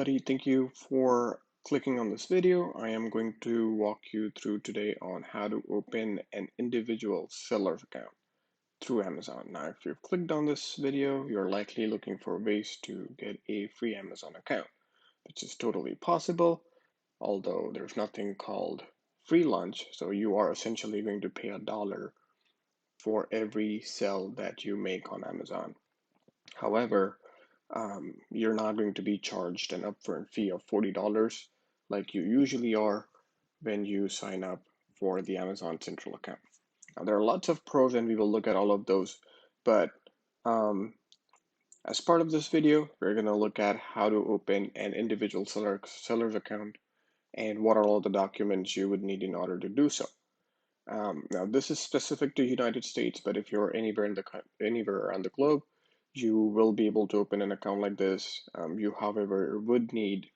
Buddy, thank you for clicking on this video. I am going to walk you through today on how to open an individual seller's account through Amazon. Now, if you've clicked on this video, you're likely looking for ways to get a free Amazon account, which is totally possible, although there's nothing called free lunch. So you are essentially going to pay $1 for every sale that you make on Amazon. However, you're not going to be charged an upfront fee of $40 like you usually are when you sign up for the Amazon Central account. Now, there are lots of pros, and we will look at all of those. But um, as part of this video, we're going to look at how to open an individual seller's account and what are all the documents you would need in order to do so. Now, this is specific to United States, but if you're anywhere around the globe, you will be able to open an account like this. You, however, would need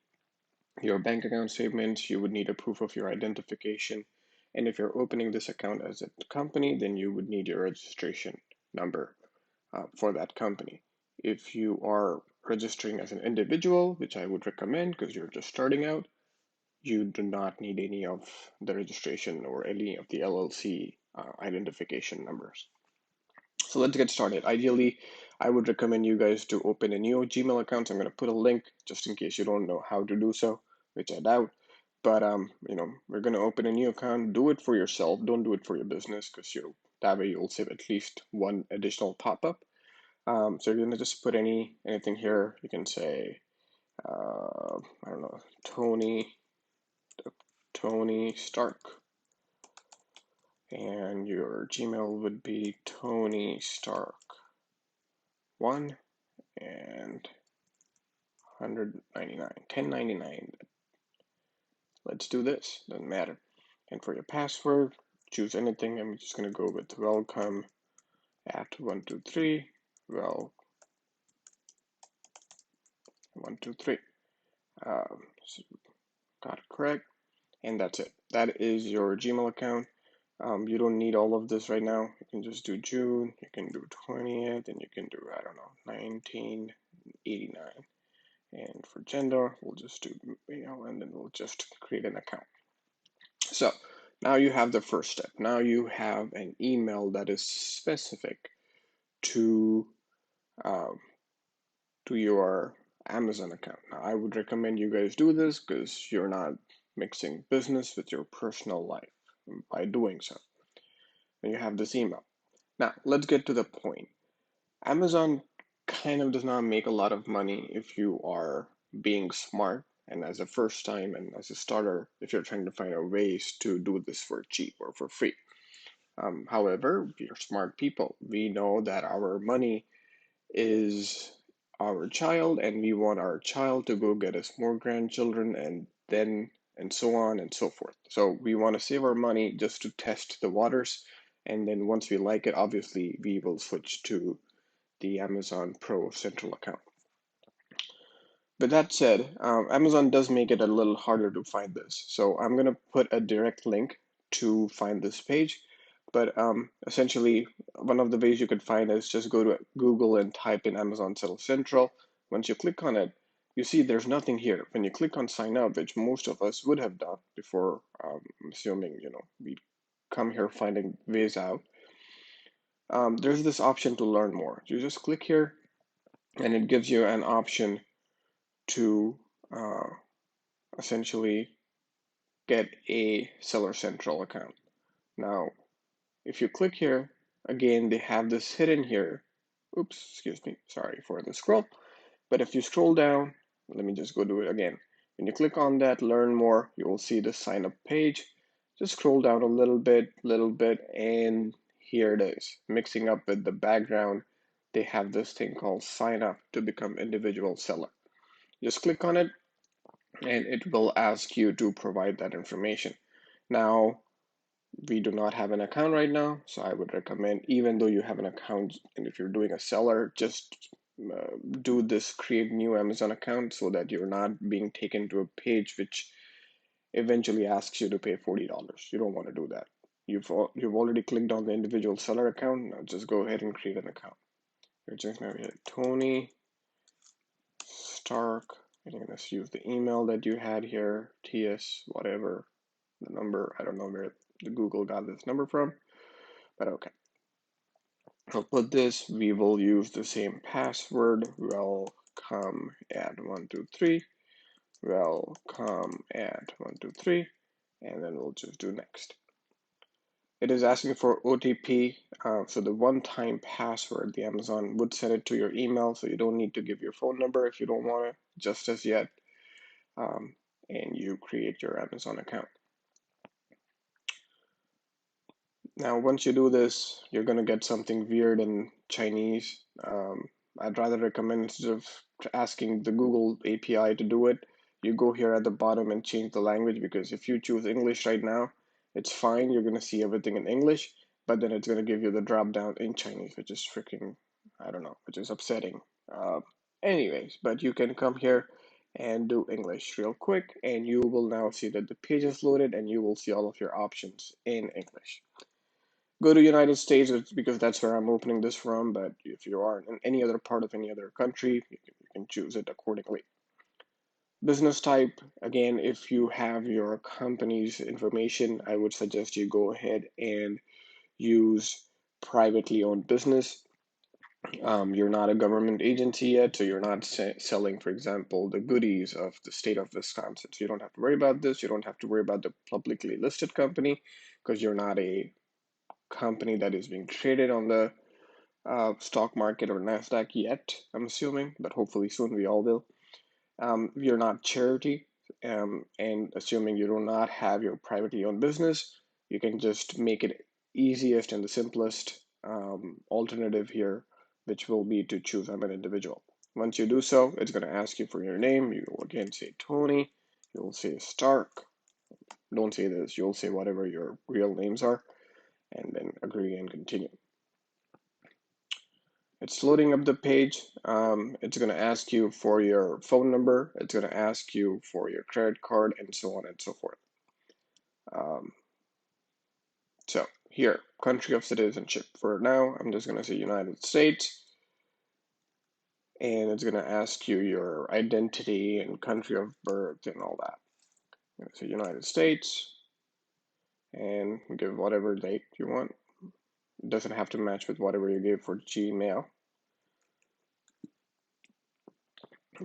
your bank account statements. You would need a proof of your identification, and if you're opening this account as a company, then you would need your registration number for that company. If you are registering as an individual, which I would recommend because you're just starting out, you do not need any of the registration or any of the LLC identification numbers. So let's get started. Ideally, I would recommend you guys to open a new Gmail account. I'm going to put a link just in case you don't know how to do so, which I doubt. But we're going to open a new account. Do it for yourself. Don't do it for your business because that way you'll save at least one additional pop-up. So you're going to just put anything here. You can say, I don't know, Tony Stark, and your Gmail would be Tony Stark 1 and 1099. Let's do this, doesn't matter. And for your password, choose anything. I'm just going to go with welcome at 123. Well, 123. So got it correct. And that's it. That is your Gmail account. You don't need all of this right now. You can just do June, you can do 20th, and you can do, I don't know, 1989. And for gender, we'll just do male, and then we'll just create an account. So now you have the first step. Now you have an email that is specific to your Amazon account. Now, I would recommend you guys do this because you're not mixing business with your personal life by doing so. And you have this email. Now, let's get to the point. Amazon kind of does not make a lot of money if you are being smart and as a first time and as a starter, if you're trying to find out ways to do this for cheap or for free. However, we are smart people. We know that our money is our child and we want our child to go get us more grandchildren and so on and so forth. So we want to save our money just to test the waters. And then once we like it, obviously we will switch to the Amazon Pro Central account. But that said, Amazon does make it a little harder to find this. So I'm going to put a direct link to find this page. But essentially, one of the ways you could find is just go to Google and type in Amazon Seller Central. Once you click on it, you see there's nothing here. When you click on sign up, which most of us would have done before, assuming we come here finding ways out, there's this option to learn more. You just click here, and it gives you an option to essentially get a Seller Central account. Now, if you click here, again, they have this hidden here. Oops, excuse me, sorry for the scroll. But if you scroll down, let me just go do it again. When you click on that, learn more, you will see the sign up page. Just scroll down a little bit, and here it is. Mixing up with the background, they have this thing called sign up to become individual seller. Just click on it and it will ask you to provide that information. Now, we do not have an account right now, so I would recommend, even though you have an account and if you're doing a seller, just do this create new Amazon account so that you're not being taken to a page which eventually asks you to pay $40. You don't want to do that. You've already clicked on the individual seller account. Now just go ahead and create an account. You're just going to hit Tony Stark And you're going to use the email that you had here, TS, whatever, the number. I don't know where the Google got this number from, but okay. I'll put this. We will use the same password. Welcome at 123. Welcome at 123. And then we'll just do next. It is asking for OTP, so the one-time password. The Amazon would send it to your email, so you don't need to give your phone number if you don't want to just as yet. And you create your Amazon account. Now, once you do this, you're going to get something weird in Chinese. I'd rather recommend, instead of asking the Google API to do it, you go here at the bottom and change the language, because if you choose English right now, it's fine. You're going to see everything in English, but then it's going to give you the drop down in Chinese, which is freaking, I don't know, which is upsetting. Anyways, but you can come here and do English real quick, and you will now see that the page is loaded and you will see all of your options in English. Go to United States because that's where I'm opening this from, but if you are in any other part of any other country, you can choose it accordingly. Business type, again, if you have your company's information, I would suggest you go ahead and use privately owned business. You're not a government agency yet, so you're not selling, for example, the goodies of the state of Wisconsin. So you don't have to worry about this. You don't have to worry about the publicly listed company because you're not a company that is being traded on the stock market or NASDAQ yet, I'm assuming, but hopefully soon we all will. You're not charity, and assuming you do not have your privately owned business, you can just make it easiest and the simplest alternative here, which will be to choose I'm an individual. Once you do so, it's going to ask you for your name. You will again say Tony. You'll say Stark. Don't say this. You'll say whatever your real names are, and then agree and continue. It's loading up the page. It's going to ask you for your phone number. It's going to ask you for your credit card, and so on and so forth. So here, country of citizenship. For now, I'm just going to say United States. And it's going to ask you your identity and country of birth and all that. I'm going to say United States. And give whatever date you want. It doesn't have to match with whatever you gave for Gmail.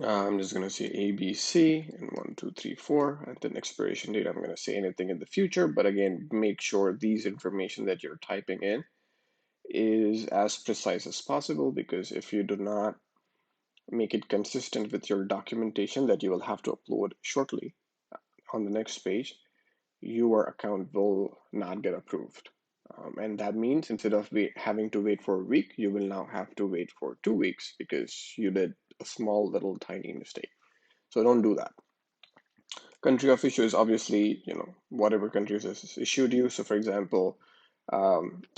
I'm just going to say ABC and 1, 2, 3, 4. At the expiration date, I'm going to say anything in the future. But again, make sure these information that you're typing in is as precise as possible, because if you do not make it consistent with your documentation that you will have to upload shortly on the next page, your account will not get approved. And that means instead of having to wait for a week, you will now have to wait for 2 weeks because you did a small little tiny mistake. So don't do that. Country of issue is obviously, whatever country has issued you. So for example,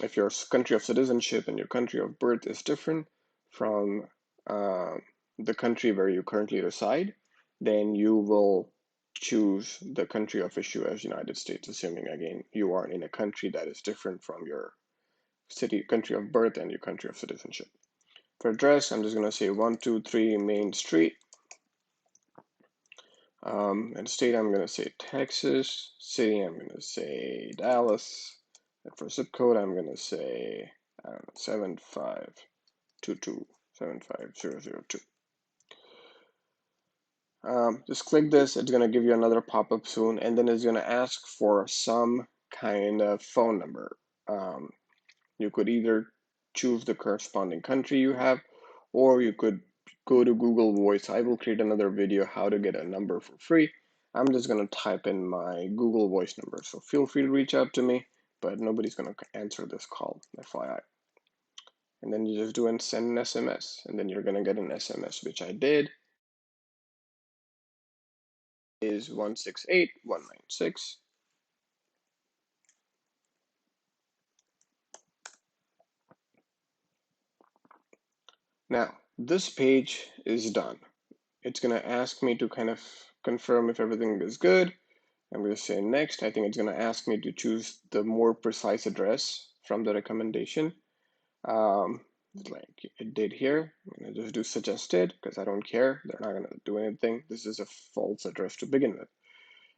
if your country of citizenship and your country of birth is different from the country where you currently reside, then you will choose the country of issue as United States, assuming again you are in a country that is different from your country of birth and your country of citizenship. For address, I'm just going to say 123 Main Street. And state, I'm going to say Texas. City, I'm going to say Dallas. And for zip code, I'm going to say 7522, 75002. Just click this. It's going to give you another pop-up soon, and then it's going to ask for some kind of phone number. You could either choose the corresponding country you have, or you could go to Google Voice. I will create another video how to get a number for free. I'm just going to type in my Google Voice number, so feel free to reach out to me, but nobody's going to answer this call, FYI. And then you just do and send an SMS, and then you're going to get an SMS, which I did. Is 168196. Now, this page is done. It's going to ask me to kind of confirm if everything is good. I'm going to say next. I think it's going to ask me to choose the more precise address from the recommendation. like it did here. I'm gonna just do suggested because I don't care. They're not gonna do anything. This is a false address to begin with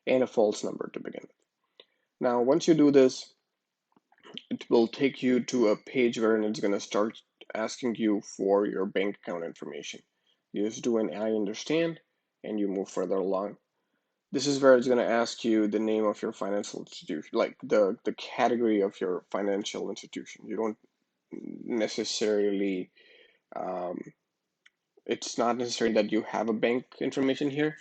and a false number to begin with. Now, once you do this, it will take you to a page where it's gonna start asking you for your bank account information. You just do an I understand and you move further along. This is where it's going to ask you the name of your financial institution, like the category of your financial institution. You don't necessarily, um, it's not necessary that you have a bank information here,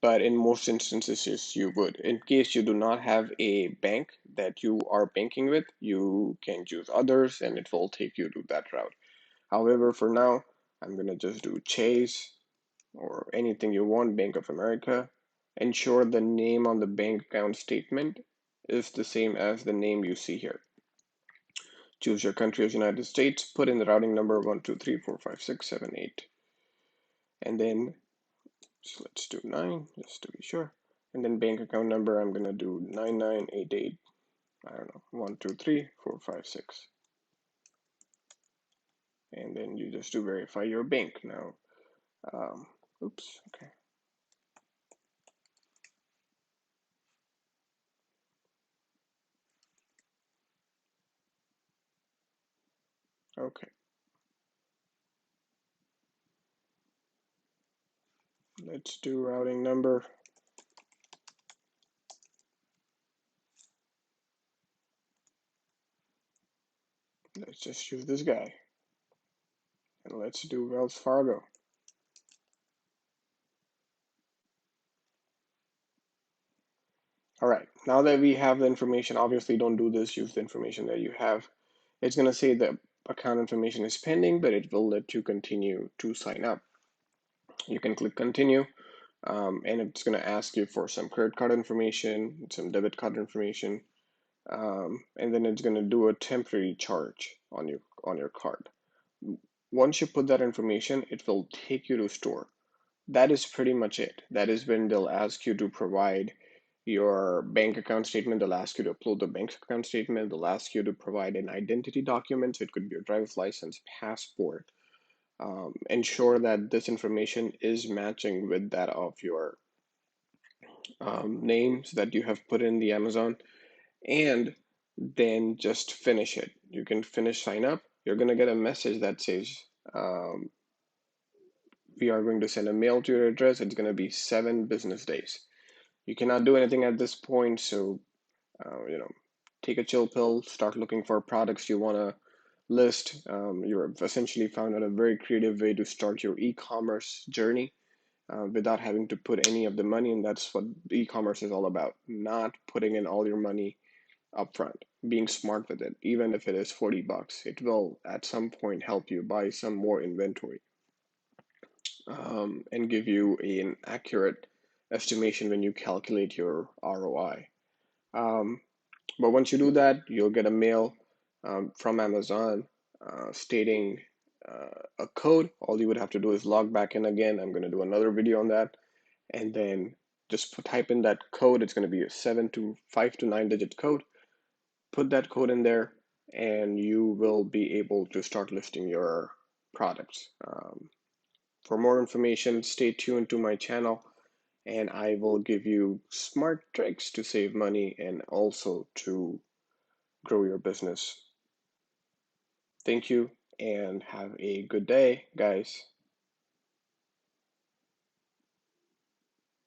but in most instances, yes, you would. In case you do not have a bank that you are banking with, you can choose others and it will take you to that route. However, for now, I'm going to just do Chase or anything you want, Bank of America. Ensure the name on the bank account statement is the same as the name you see here. Choose your country as United States, put in the routing number 1234567 8, and then so let's do 9 just to be sure. And then bank account number, I'm gonna do 9988, I don't know, 123456. And then you just do verify your bank. Now, oops, okay. Okay, let's do routing number. Let's just use this guy. And let's do Wells Fargo. All right, now that we have the information, obviously don't do this, use the information that you have. It's gonna say the account information is pending, but it will let you continue to sign up. You can click continue, and it's gonna ask you for some credit card information, some debit card information, and then it's gonna do a temporary charge on your card. Once you put that information, it will take you to store. That is pretty much it. That is when they'll ask you to provide your bank account statement. They'll ask you to upload the bank account statement. They'll ask you to provide an identity document. So it could be your driver's license, passport. Ensure that this information is matching with that of your names that you have put in the Amazon, and then just finish it. You can finish sign up. You're going to get a message that says, um, we are going to send a mail to your address. It's going to be 7 business days. You cannot do anything at this point, so you know, take a chill pill, start looking for products you want to list. You're essentially found out a very creative way to start your e-commerce journey without having to put any of the money, and that's what e-commerce is all about. Not putting in all your money upfront, being smart with it. Even if it is 40 bucks, it will at some point help you buy some more inventory, and give you an accurate estimation when you calculate your ROI. Um, but once you do that, you'll get a mail from Amazon stating a code. All you would have to do is log back in again. I'm going to do another video on that, and then just type in that code. It's going to be a 5 to 9 digit code. Put that code in there, and you will be able to start listing your products. For more information, stay tuned to my channel, and I will give you smart tricks to save money and also to grow your business. Thank you and have a good day, guys.